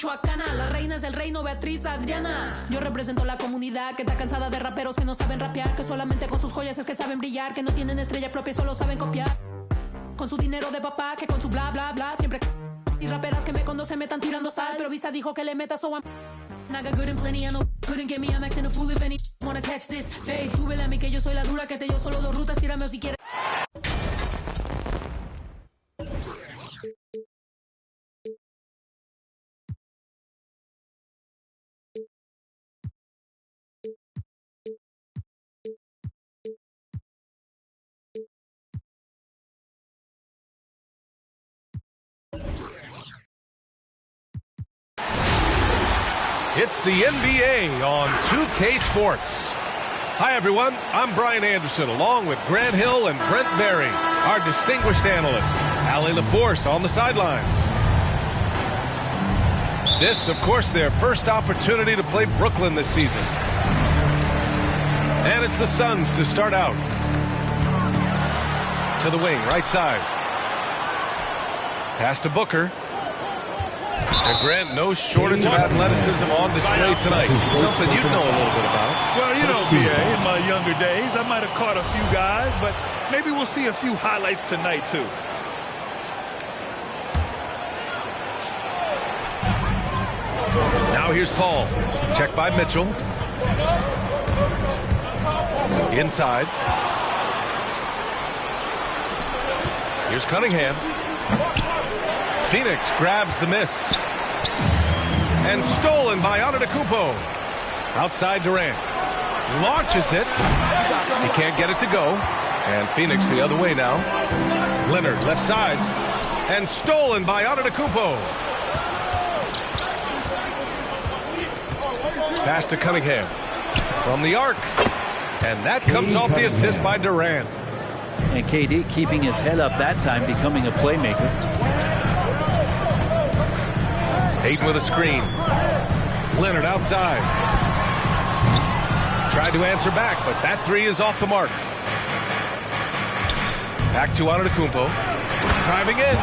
Michoacana, la reina es el reino Beatriz Adriana. Yo represento la comunidad que está cansada de raperos que no saben rapear, que solamente con sus joyas es que saben brillar, que no tienen estrella propia y solo saben copiar. Con su dinero de papá, que con su bla bla bla siempre. Y raperas que me conocen me están tirando sal, pero Visa dijo que le meta so I'm. I got good and plenty, I know couldn't get me, I'm acting a fool if any wanna catch this. Fade, súbele a mí que yo soy la dura, que te dio solo 2 rutas, tírame o si quieres. It's the NBA on 2K Sports. Hi, everyone. I'm Brian Anderson, along with Grant Hill and Brent Berry, our distinguished analyst, Allie LaForce on the sidelines. This, of course, their first opportunity to play Brooklyn this season. And it's the Suns to start out. To the wing, right side. Pass to Booker. And Grant, no shortage of athleticism on display tonight. Something you know a little bit about. Well, you know, B.A., in my younger days, I might have caught a few guys, but maybe we'll see a few highlights tonight, too. Now here's Paul. Check by Mitchell. Inside. Here's Cunningham. Phoenix grabs the miss. And stolen by Antetokounmpo. Outside Durant. Launches it. He can't get it to go. And Phoenix the other way now. Leonard left side. And stolen by Antetokounmpo. Pass to Cunningham. From the arc. And that comes off the assist by Durant. And KD keeping his head up that time, becoming a playmaker. Ayton with a screen. Leonard outside. Tried to answer back, but that three is off the mark. Back to Antetokounmpo. Driving in.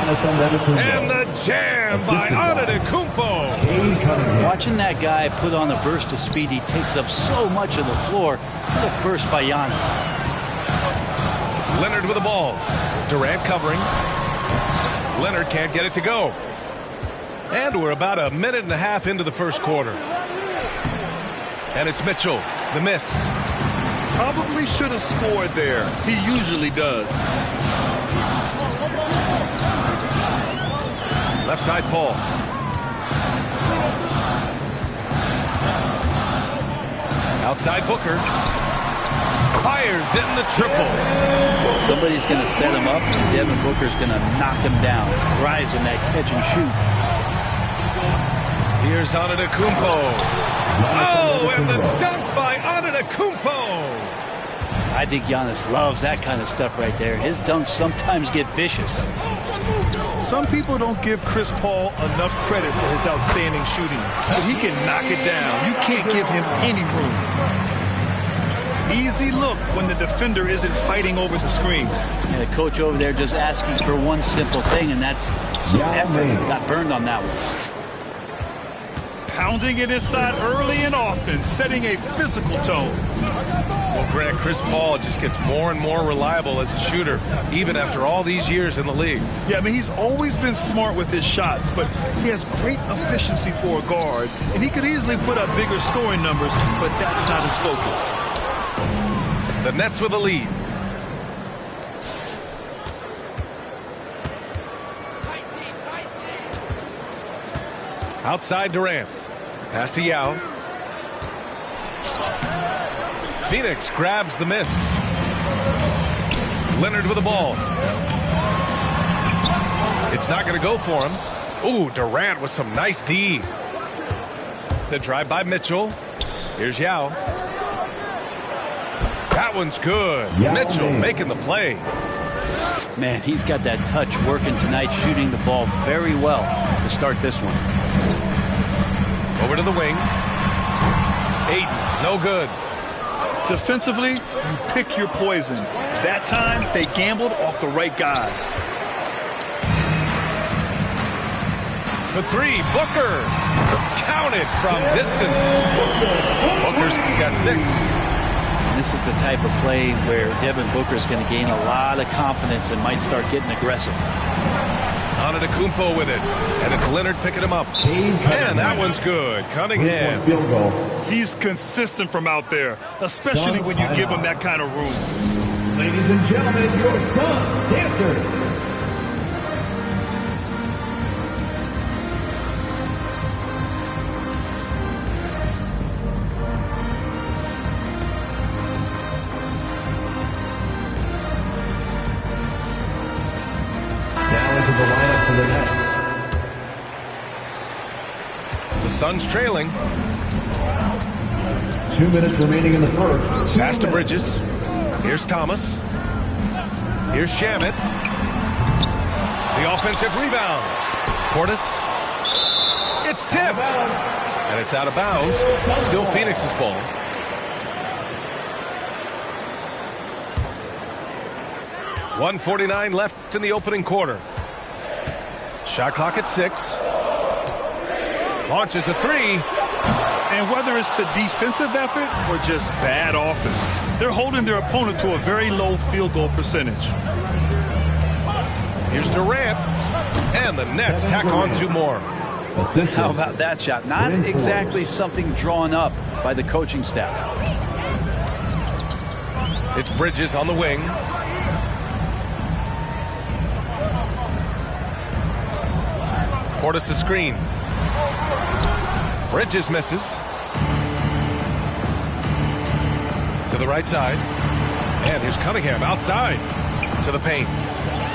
And the jam by Antetokounmpo. Watching that guy put on a burst of speed, he takes up so much of the floor. What a burst by Giannis. Leonard with the ball. Durant covering. Leonard can't get it to go. And we're about a minute and a half into the first quarter. And it's Mitchell, the miss. Probably should have scored there. He usually does. Left side, Paul. Outside, Booker. Fires in the triple. Somebody's going to set him up, and Devin Booker's going to knock him down. Thrives in that catch and shoot. Here's Antetokounmpo. Oh, and the dunk by Antetokounmpo. I think Giannis loves that kind of stuff right there. His dunks sometimes get vicious. Some people don't give Chris Paul enough credit for his outstanding shooting. But he can knock it down. You can't give him any room. Easy look when the defender isn't fighting over the screen. Yeah, the coach over there just asking for one simple thing, and that's some effort. Got burned on that one. Pounding it inside early and often, setting a physical tone. Well, Grant, Chris Paul just gets more and more reliable as a shooter, even after all these years in the league. Yeah, I mean, he's always been smart with his shots, but he has great efficiency for a guard, and he could easily put up bigger scoring numbers, but that's not his focus. The Nets with a lead. Outside Durant. Pass to Yao. Phoenix grabs the miss. Leonard with the ball. It's not going to go for him. Ooh, Durant with some nice D. The drive by Mitchell. Here's Yao. That one's good. Mitchell making the play. Man, he's got that touch working tonight, shooting the ball very well to start this one. Over to the wing. Ayton, no good. Defensively, you pick your poison. That time, they gambled off the right guy. The three, Booker. Counted from distance. Booker's got 6. And this is the type of play where Devin Booker is going to gain a lot of confidence and might start getting aggressive. Antetokounmpo with it, and it's Leonard picking him up. And that one's good. Cunningham. Field goal. He's consistent from out there, especially when you give him that kind of room. Ladies and gentlemen, your Suns dancers. The lineup for the Nets. The Suns trailing. 2 minutes remaining in the first. Pass to Bridges. Here's Thomas. Here's Shamet. The offensive rebound. Portis. It's tipped. And it's out of bounds. Still Phoenix's ball. .149 left in the opening quarter. Shot clock at 6. Launches a 3. And whether it's the defensive effort or just bad offense, they're holding their opponent to a very low field goal percentage. Here's Durant. And the Nets tack on 2 more. How about that shot? Not exactly something drawn up by the coaching staff. It's Bridges on the wing. Portis a screen. Bridges misses. To the right side. And here's Cunningham outside. To the paint.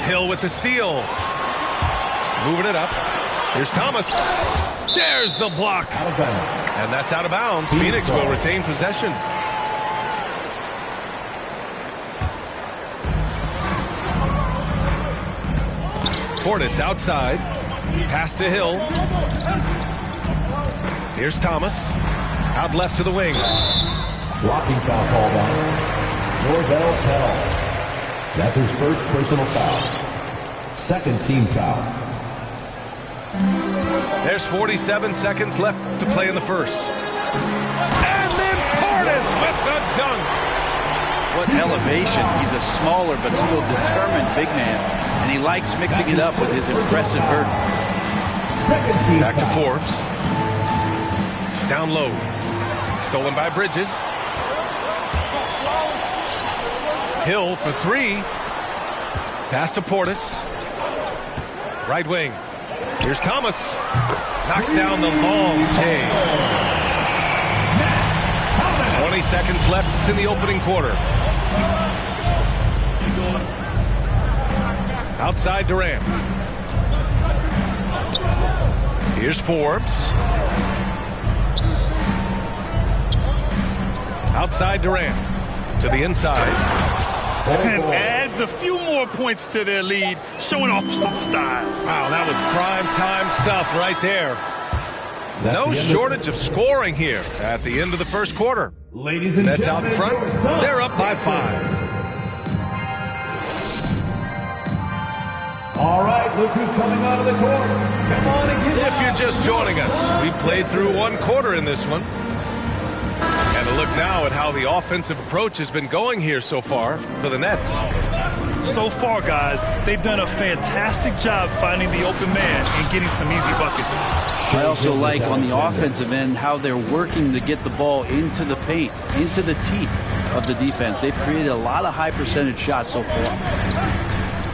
Hill with the steal. Moving it up. Here's Thomas. There's the block. And that's out of bounds. Phoenix will retain possession. Portis outside. Pass to Hill. Here's Thomas. Out left to the wing. Blocking foul called on Norvell Pell. That's his first personal foul. Second team foul. There's 47 seconds left to play in the first. And then Portis with the dunk. What elevation. He's a smaller but still determined big man. And he likes mixing it up with his impressive vert. Back to Forbes. Down low. Stolen by Bridges. Hill for 3. Pass to Portis. Right wing. Here's Thomas. Knocks down the long J. 20 seconds left in the opening quarter. Outside Durant. Here's Forbes. Outside Durant. To the inside. And adds a few more points to their lead, showing off some style. Wow, that was prime time stuff right there. No shortage of scoring here at the end of the first quarter. Ladies and Nets out in front. gentlemen, They're up by 5. All right, look who's coming out of the court. Come on and get If you're just joining us, we played through 1 quarter in this one. And a look now at how the offensive approach has been going here so far for the Nets. So far, guys, they've done a fantastic job finding the open man and getting some easy buckets. I also like on the offensive end how they're working to get the ball into the paint, into the teeth of the defense. They've created a lot of high percentage shots so far.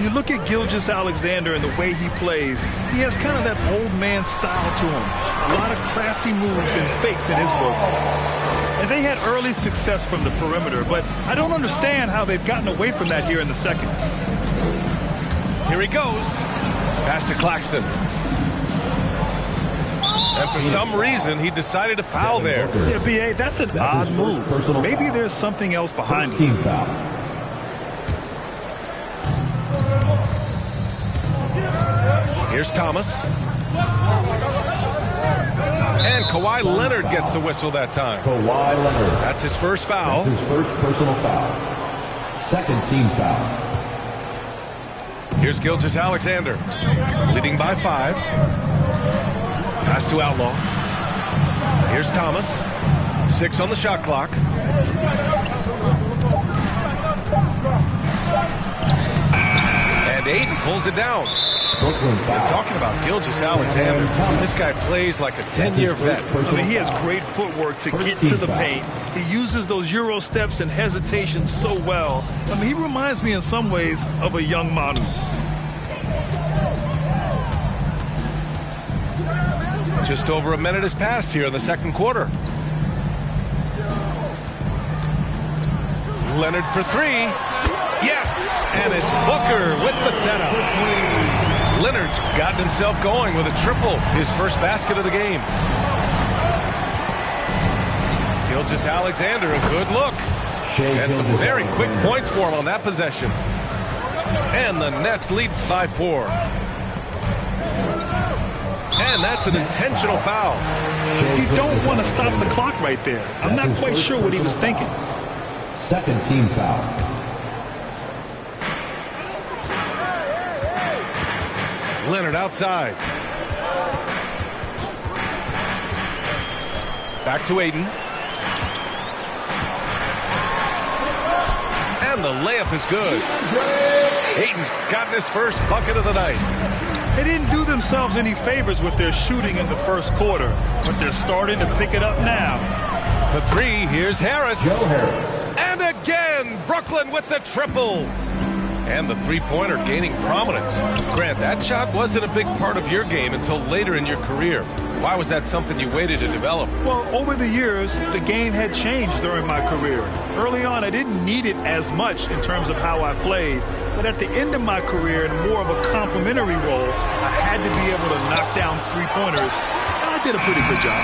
You look at Gilgeous-Alexander and the way he plays, he has kind of that old man style to him. A lot of crafty moves and fakes in his book. And they had early success from the perimeter, but I don't understand how they've gotten away from that here in the second. Here he goes. Pass to Claxton. And for some reason, he decided to foul there. Yeah, B.A., that's an odd move. Maybe there's something else behind it. team foul. Here's Thomas. And Kawhi Leonard gets the whistle that time. Kawhi Leonard. That's his first foul. That's his first personal foul. Second team foul. Here's Gilgeous-Alexander, leading by 5. Pass to Outlaw. Here's Thomas. 6 on the shot clock. And Ayton pulls it down. And talking about Gilgeous-Alexander, this guy plays like a 10-year vet. I mean, he has great footwork to get to the paint. He uses those Euro steps and hesitation so well. I mean, he reminds me in some ways of a young Manu. Just over a minute has passed here in the second quarter. Leonard for 3. Yes! And it's Booker with the setup. Leonard's gotten himself going with a triple, his first basket of the game. Gilgeous-Alexander, a good look. And some very quick points for him on that possession. And the Nets lead by 4. And that's an intentional foul. You don't want to stop the clock right there. I'm not quite sure what he was thinking. Second team foul. Leonard outside. Back to Ayton. And the layup is good. Ayton's gotten his first bucket of the night. They didn't do themselves any favors with their shooting in the first quarter, but they're starting to pick it up now. For 3, here's Harris. Joe Harris. And again, Brooklyn with the triple. And the three-pointer gaining prominence. Grant, that shot wasn't a big part of your game until later in your career. Why was that something you waited to develop? Well, over the years, the game had changed during my career. Early on, I didn't need it as much in terms of how I played. But at the end of my career, in more of a complementary role, I had to be able to knock down three-pointers. And I did a pretty good job.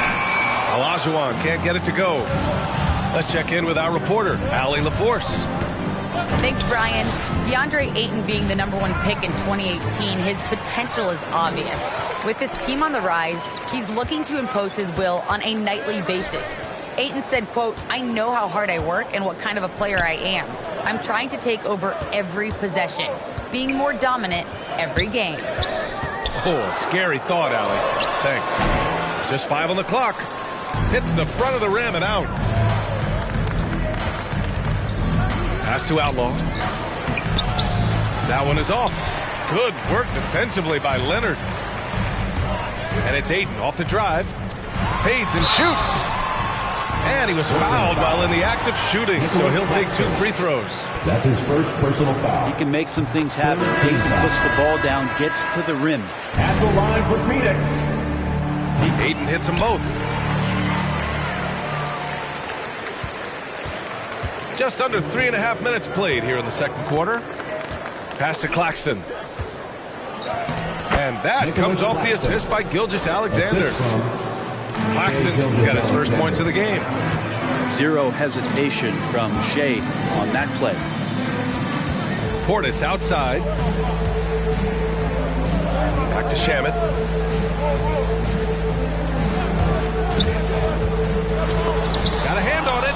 Olajuwon can't get it to go. Let's check in with our reporter, Allie LaForce. Thanks, Brian. DeAndre Ayton being the #1 pick in 2018, his potential is obvious. With his team on the rise, he's looking to impose his will on a nightly basis. Ayton said, quote, "I know how hard I work and what kind of a player I am. I'm trying to take over every possession, being more dominant every game." Oh, scary thought, Allie. Thanks. Just 5 on the clock. Hits the front of the rim and out. Pass to Outlaw. That one is off. Good work defensively by Leonard. And it's Ayton off the drive. Fades and shoots. And he was fouled while in the act of shooting, so he'll take 2 free throws. That's his first personal foul. He can make some things happen. Ayton puts the ball down, gets to the rim. At the line for Phoenix. Ayton hits them both. Just under 3.5 minutes played here in the second quarter. Pass to Claxton. And that comes off the assist by Gilgeous-Alexander. Claxton's got his first points of the game. Zero hesitation from Shea on that play. Portis outside. Back to Shamet. Got a hand on it.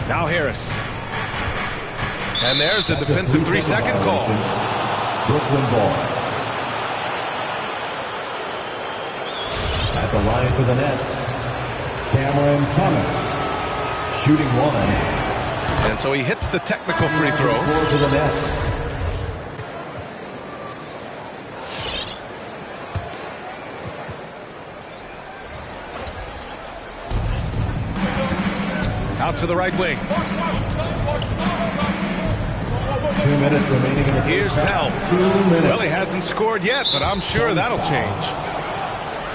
Now Harris. And there's a defensive 3-second call. Brooklyn ball. At the line for the Nets, Cameron Thomas. Shooting 1. And so he hits the technical free throw. To the Nets. Out to the right wing. 2 minutes remaining in the Here's first Pell. half. 2 minutes. Well, he hasn't scored yet, but I'm sure that'll change.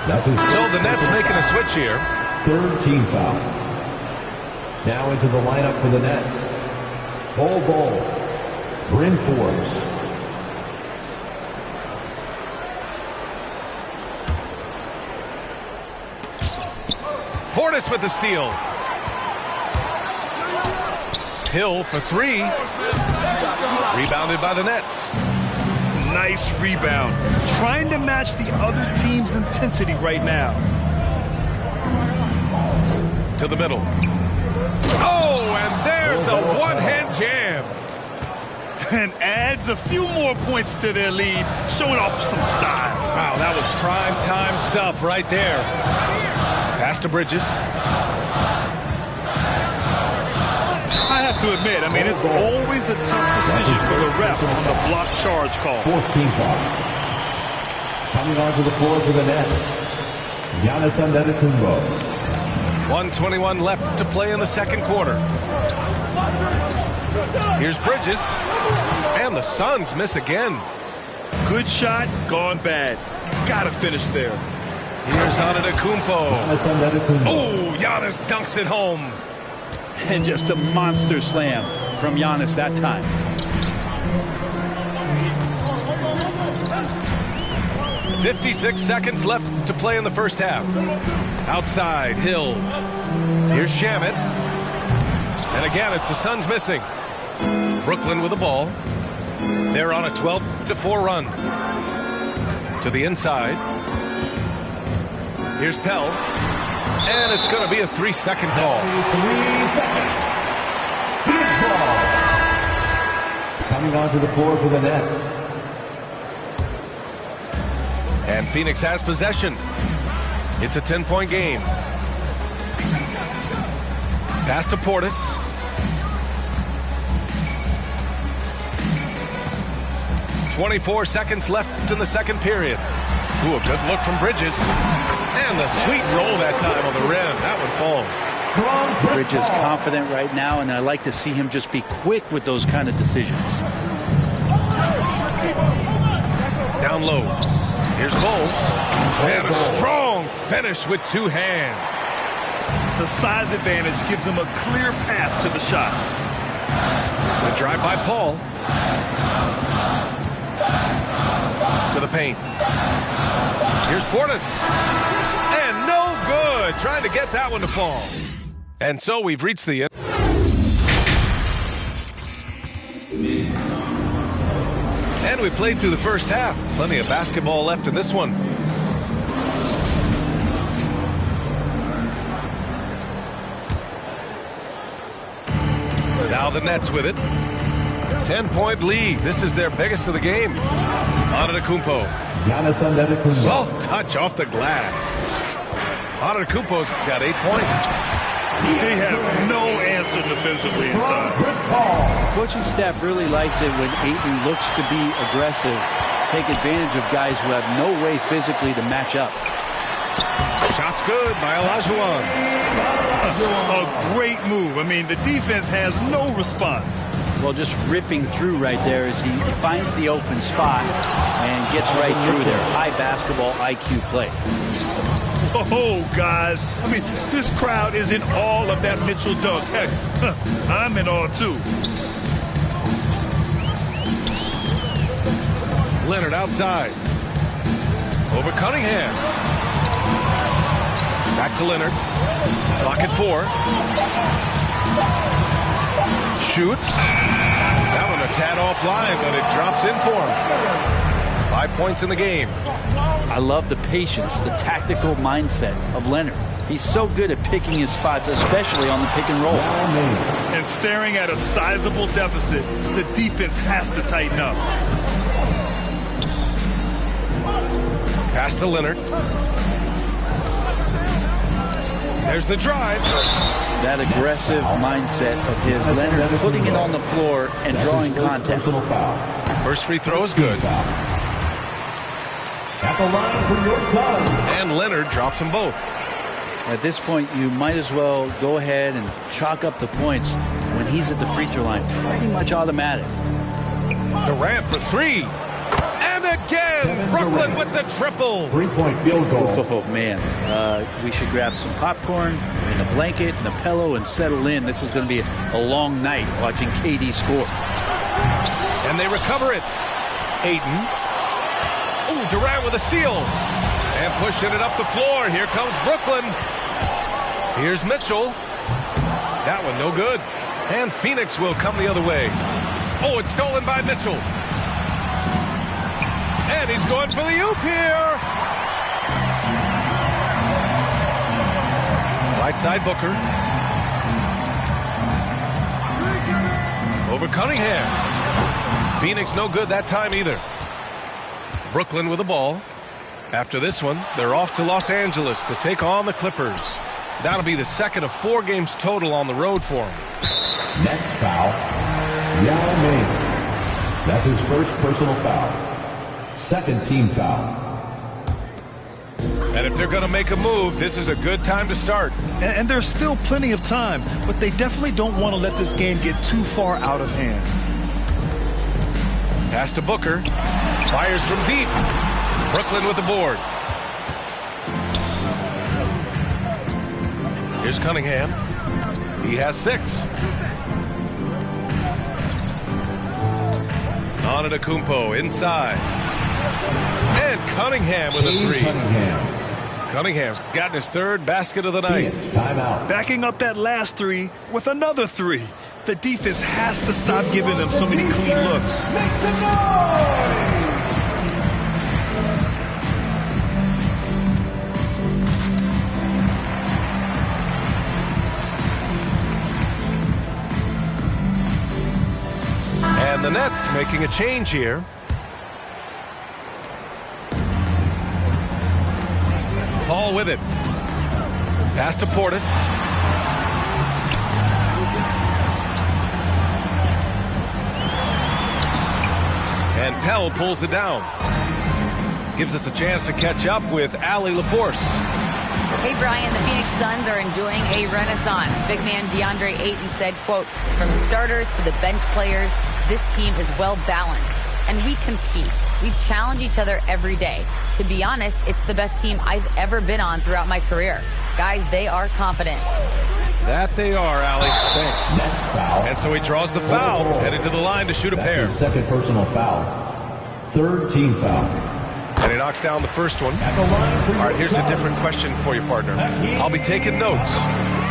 That's his So the Nets making a switch here. third team foul. Now into the lineup for the Nets. Bol, Bryn Forbes. Portis with the steal. Hill for 3. Rebounded by the Nets. Nice rebound. Trying to match the other team's intensity right now. To the middle. Oh, and there's a one-hand jam. And adds a few more points to their lead, showing off some style. Wow, That was prime time stuff right there. Pass to Bridges. I have to admit, I mean, it's always a tough decision for the ref on the block charge call. Fourth team foul. Coming onto the floor for the Nets, Giannis Antetokounmpo. 1:21 left to play in the second quarter. Here's Bridges. And the Suns miss again. Good shot, gone bad. Gotta finish there. Here's Antetokounmpo. Oh, Giannis dunks it home. And just a monster slam from Giannis that time. .56 seconds left to play in the first half. Outside, Hill. Here's Shamet. And again, it's the Suns missing. Brooklyn with the ball. They're on a 12-4 run. To the inside. Here's Pell. And it's going to be a 3-second call. 3 seconds. Phoenix ball. Coming onto the floor for the Nets. And Phoenix has possession. It's a 10-point game. Pass to Portis. .24 seconds left in the second period. Ooh, a good look from Bridges. And the sweet roll that time on the rim. That one falls. Bridges confident right now, and I like to see him just be quick with those kind of decisions. Down low. Here's Cole. And a strong finish with two hands. The size advantage gives him a clear path to the shot. The drive by Paul. To the paint. Here's Portis. And no good. Trying to get that one to fall. And so we've reached the end. And we played through the first half. Plenty of basketball left in this one. Now the Nets with it. 10-point lead. This is their biggest of the game. Antetokounmpo. Soft touch off the glass. Antetokounmpo's got 8 points. They have no answer defensively inside. The coaching staff really likes it when Ayton looks to be aggressive, take advantage of guys who have no way physically to match up. Shot's good by Olajuwon. A great move. I mean, the defense has no response. Well, just ripping through right there as he finds the open spot and gets right through there. High basketball IQ play. Oh, guys. I mean, this crowd is in awe of that Mitchell dunk. Heck, I'm in awe, too. Leonard outside. Over Cunningham. Back to Leonard. Clock at 4. Shoots. That one a tad offline, but it drops in for him. 5 points in the game. I love the patience, the tactical mindset of Leonard. He's so good at picking his spots, especially on the pick and roll. And staring at a sizable deficit, the defense has to tighten up. Pass to Leonard. There's the drive. That aggressive mindset of his, Leonard putting it on the floor and drawing contact. First free throw is good. At the line for your son. And Leonard drops them both. At this point, you might as well go ahead and chalk up the points when he's at the free throw line. Pretty much automatic. Durant for 3. And again, Brooklyn with the triple. 3-point field goal. Oh, man. We should grab some popcorn and a blanket and a pillow and settle in. This is going to be a long night watching KD score. And they recover it. Ayton. Ooh, Durant with a steal. And pushing it up the floor. Here comes Brooklyn. Here's Mitchell. That one no good. And Phoenix will come the other way. Oh, it's stolen by Mitchell. And he's going for the oop here. Right side Booker. Over Cunningham. Phoenix no good that time either. Brooklyn with the ball. After this one, they're off to Los Angeles to take on the Clippers. That'll be the second of 4 games total on the road for him. Next foul, Yao Ming. That's his first personal foul. Second team foul. And if they're going to make a move, this is a good time to start. And there's still plenty of time, but they definitely don't want to let this game get too far out of hand. Pass to Booker. Fires from deep. Brooklyn with the board. Here's Cunningham. He has 6. Antetokounmpo inside. And Cunningham with a 3. Cunningham's gotten his 3rd basket of the night. Timeout. Backing up that last 3 with another 3. The defense has to stop giving them so many clean looks. Make the noise! And the Nets making a change here. Paul with it. Pass to Portis. And Pell pulls it down. Gives us a chance to catch up with Allie LaForce. Hey, Brian, the Phoenix Suns are enjoying a renaissance. Big man DeAndre Ayton said, quote, "From starters to the bench players, this team is well balanced, and we compete. We challenge each other every day. To be honest, it's the best team I've ever been on throughout my career. Guys, they are confident." That they are, Allie. Thanks. Next foul. And so he draws the foul, headed to the line to shoot a pair. That's his second personal foul. Third team foul. And he knocks down the first one. All right, here's a different question for you, partner. I'll be taking notes.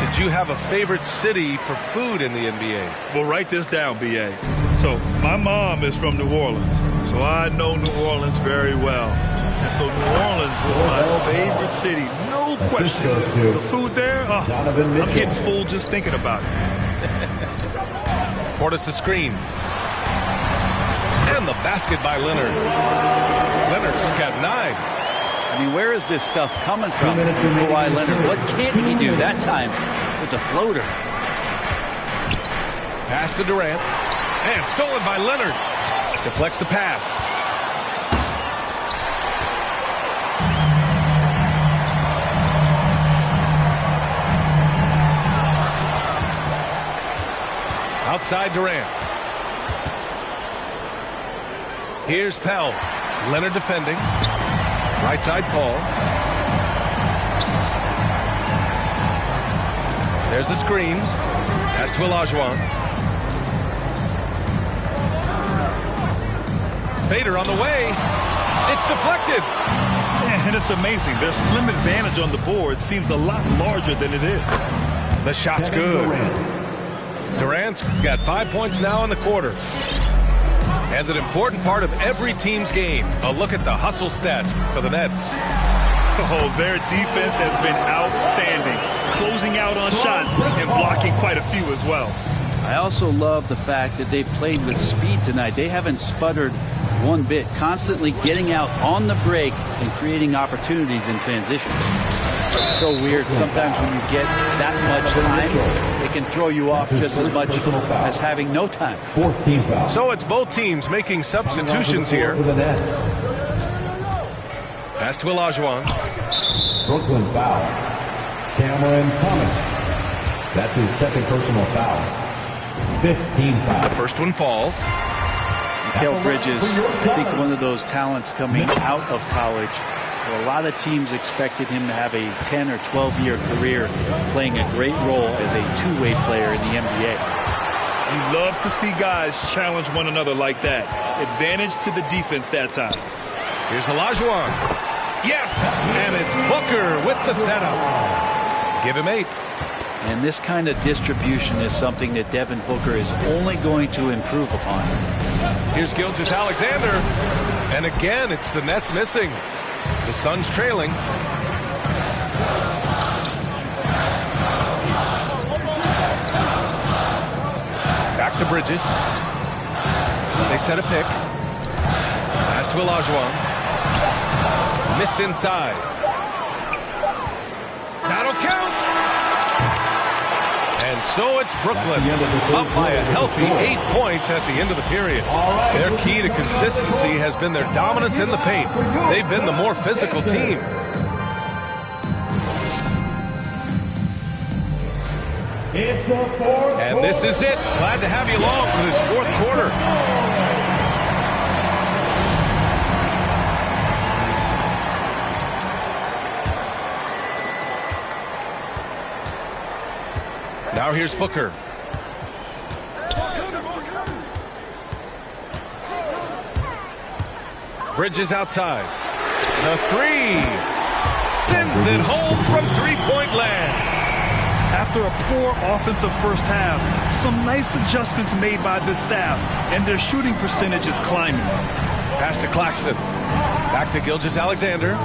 Did you have a favorite city for food in the NBA? Well, write this down, B.A. So, my mom is from New Orleans, so I know New Orleans very well. And so New Orleans was my favorite city, no question. The food there, I'm getting full just thinking about it. Portis a screen. And the basket by Leonard. Leonard's just got 9. I mean, where is this stuff coming from Kawhi Leonard? What can't he do that time with the floater? Pass to Durant. And stolen by Leonard. Deflects the pass. Outside Durant. Here's Pell. Leonard defending. Right side Paul. There's a screen. Pass to Olajuwon. Fader on the way. It's deflected. And it's amazing. Their slim advantage on the board seems a lot larger than it is. The shot's good. Durant's got 5 points now in the quarter. And an important part of every team's game. A look at the hustle stats for the Nets. Oh, their defense has been outstanding. Closing out on shots and blocking quite a few as well. I also love the fact that they played with speed tonight. They haven't sputtered one bit, constantly getting out on the break and creating opportunities in transition. So weird. Sometimes when you get that much time, it can throw you off just as much as having no time. Fourth team foul. So it's both teams making substitutions here. Pass to Olajuwon. Brooklyn foul. Cameron Thomas. That's his second personal foul. 15 foul. The first one falls. Mikal Bridges, I think one of those talents coming out of college. A lot of teams expected him to have a 10 or 12-year career playing a great role as a two-way player in the NBA. You love to see guys challenge one another like that. Advantage to the defense that time. Here's Olajuwon. Yes! And it's Booker with the setup. Give him 8. And this kind of distribution is something that Devin Booker is only going to improve upon. Here's Gilgeous-Alexander. And again, it's the Nets missing. The Suns trailing. Back to Bridges. They set a pick. Pass to Olajuwon. Missed inside. That'll count. And so it's Brooklyn up by a healthy 8 points at the end of the period. Their key to consistency has been their dominance in the paint. They've been the more physical team. And this is it. Glad to have you along for this fourth quarter. Now here's Booker. Bridges outside. The three. Sends it home from three-point land. After a poor offensive first half, some nice adjustments made by this staff, and their shooting percentage is climbing. Pass to Claxton. Back to Gilgeous-Alexander.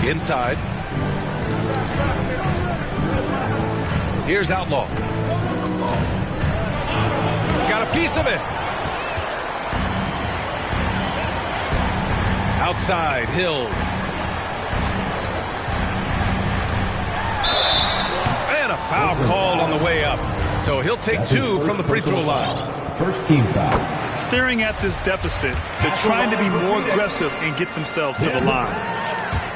Inside. Here's Outlaw. Got a piece of it. Outside, Hill. And a foul called on the way up. So he'll take two from the free throw line. First team foul. Staring at this deficit, they're trying to be more aggressive and get themselves to the line.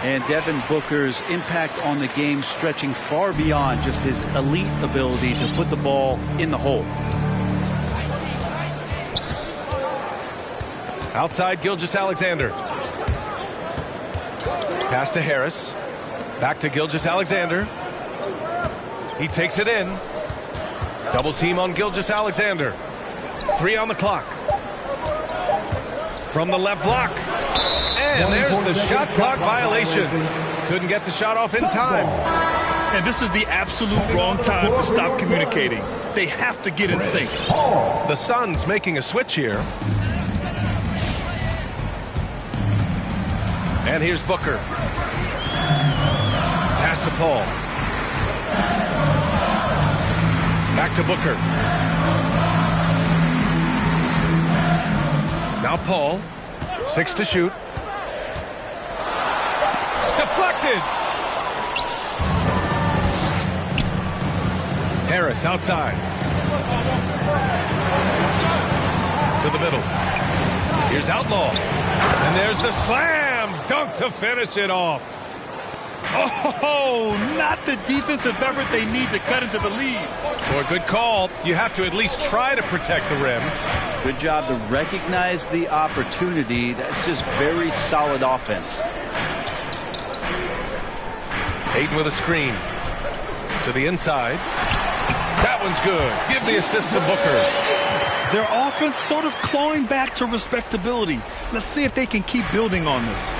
And Devin Booker's impact on the game stretching far beyond just his elite ability to put the ball in the hole. Outside, Gilgeous-Alexander. Pass to Harris. Back to Gilgeous-Alexander. He takes it in. Double team on Gilgeous-Alexander. 3 on the clock. From the left block. And there's the shot clock violation. Couldn't get the shot off in time. And this is the absolute wrong time to stop communicating. They have to get in sync. The Suns making a switch here. And here's Booker. Pass to Paul. Back to Booker. Now Paul. 6 to shoot. Deflected. Harris outside. To the middle. Here's Outlaw. And there's the slam dunk to finish it off. Oh, not the defensive effort they need to cut into the lead. Boy, good call. You have to at least try to protect the rim. Good job to recognize the opportunity. That's just very solid offense. Ayton with a screen. To the inside. That one's good. Give the assist to Booker. Their offense sort of clawing back to respectability. Let's see if they can keep building on this.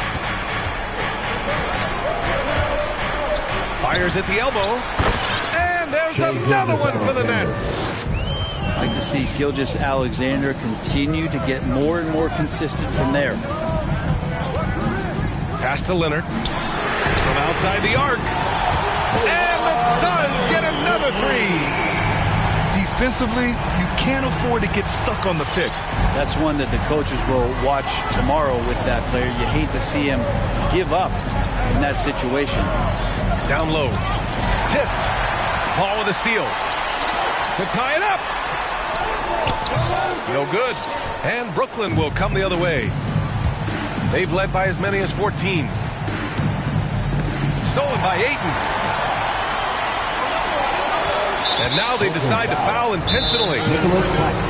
Fires at the elbow. And there's another one for the net. I'd like to see Gilgeous-Alexander continue to get more and more consistent from there. Pass to Leonard. From outside the arc. And the Suns get another three. Defensively, you can't afford to get stuck on the pick. That's one that the coaches will watch tomorrow with that player. You hate to see him give up in that situation. Down low. Tipped. Paul with a steal. To tie it up. No good. And Brooklyn will come the other way. They've led by as many as 14. Stolen by Ayton. And now they decide to foul intentionally.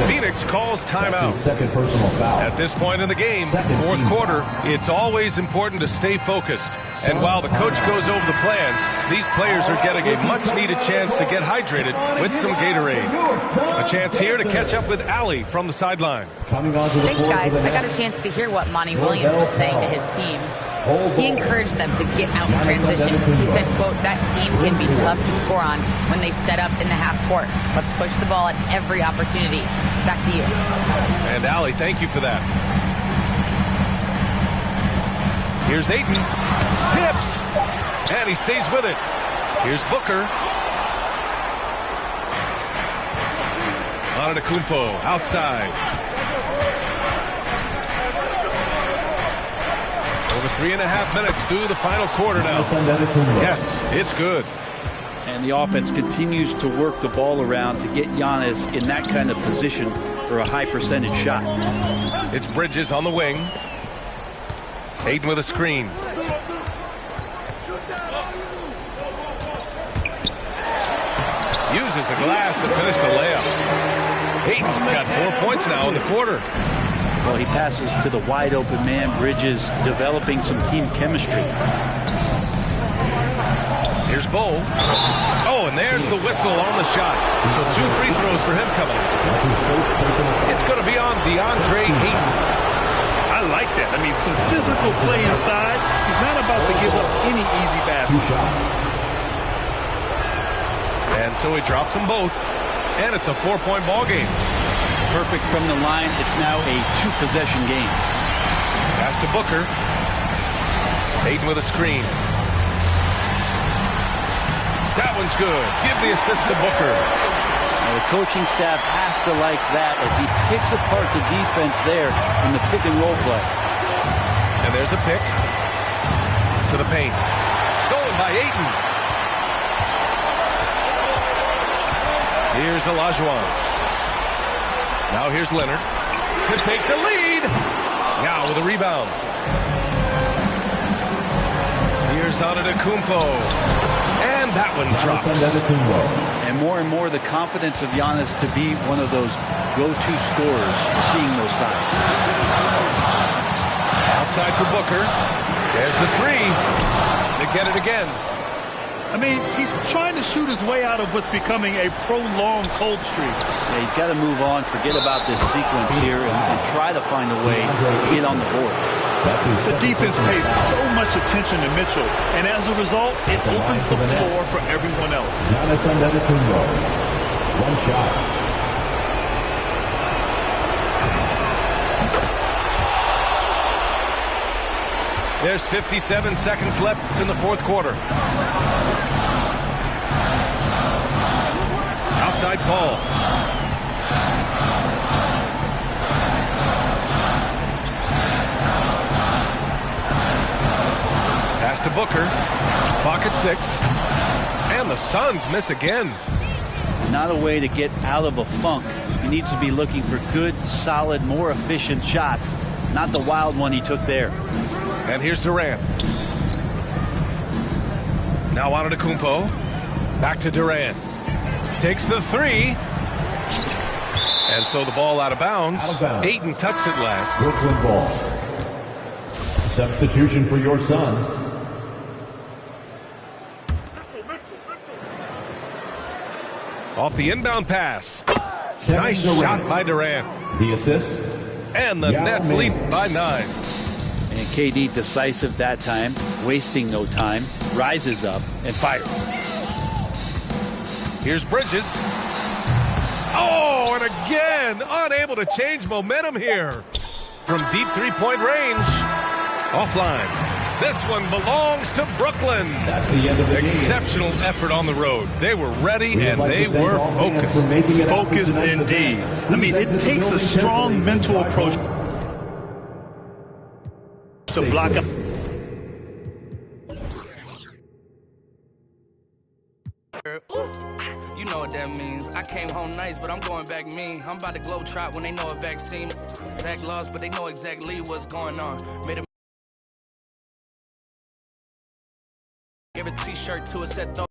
Phoenix calls timeout. Second personal foul. At this point in the game, fourth quarter, it's always important to stay focused. And while the coach goes over the plans, these players are getting a much-needed chance to get hydrated with some Gatorade. A chance here to catch up with Allie from the sideline. Thanks, guys. I got a chance to hear what Monty Williams was saying to his team. He encouraged them to get out in transition. He said, quote, that team can be tough to score on when they set up in the half court. Let's push the ball at every opportunity. Back to you. And Allie, thank you for that. Here's Ayton. Tipped. And he stays with it. Here's Booker. Antetokounmpo outside. Over 3.5 minutes through the final quarter now. Yes, it's good. And the offense continues to work the ball around to get Giannis in that kind of position for a high percentage shot. It's Bridges on the wing. Ayton with a screen. Uses the glass to finish the layup. Ayton's got 4 points now in the quarter. Well, he passes to the wide open man. Bridges developing some team chemistry. Here's Bo. Oh, and there's the whistle on the shot. So 2 free throws for him coming up. It's going to be on DeAndre Ayton. I like that. I mean, some physical play inside. He's not about to give up any easy baskets. And so he drops them both. And it's a 4-point ball game. Perfect from the line. It's now a 2-possession game. Pass to Booker. Ayton with a screen. That one's good. Give the assist to Booker. Now the coaching staff has to like that as he picks apart the defense there in the pick and roll play. And there's a pick to the paint. Stolen by Ayton. Here's Olajuwon. Now here's Leonard to take the lead. Now with a rebound. Here's Antetokounmpo. And that one drops. And more the confidence of Giannis to be one of those go-to scorers, seeing those signs. Outside for Booker. There's the 3. They get it again. I mean, he's trying to shoot his way out of what's becoming a prolonged cold streak. Yeah, he's got to move on, forget about this sequence here, and try to find a way to get on the board. The defense pays so much attention to Mitchell, and as a result, it opens the floor for everyone else. One shot. There's 57 seconds left in the fourth quarter. Outside Paul. Pass to Booker. Clock at 6. And the Suns miss again. Not a way to get out of a funk. He needs to be looking for good, solid, more efficient shots. Not the wild one he took there. And here's Durant. Now Antetokounmpo. Back to Durant. Takes the 3. And so the ball out of bounds. Ayton touched it last. Brooklyn ball. Substitution for your Suns. Off the inbound pass. Nice shot by Durant. The assist. And the Nets lead by 9. And KD decisive that time, wasting no time, rises up and fires. Here's Bridges. Oh, and again, unable to change momentum here. From deep three-point range. Offline. This one belongs to Brooklyn. That's the end of the Exceptional game. effort on the road. They were ready and they were focused. Focused indeed. I mean, it takes a strong mental approach to block up. You know what that means. I came home nice, but I'm going back mean. I'm about to globe trot when they know a vaccine. Back lost, but they know exactly what's going on. Made a Give a t-shirt to a set though.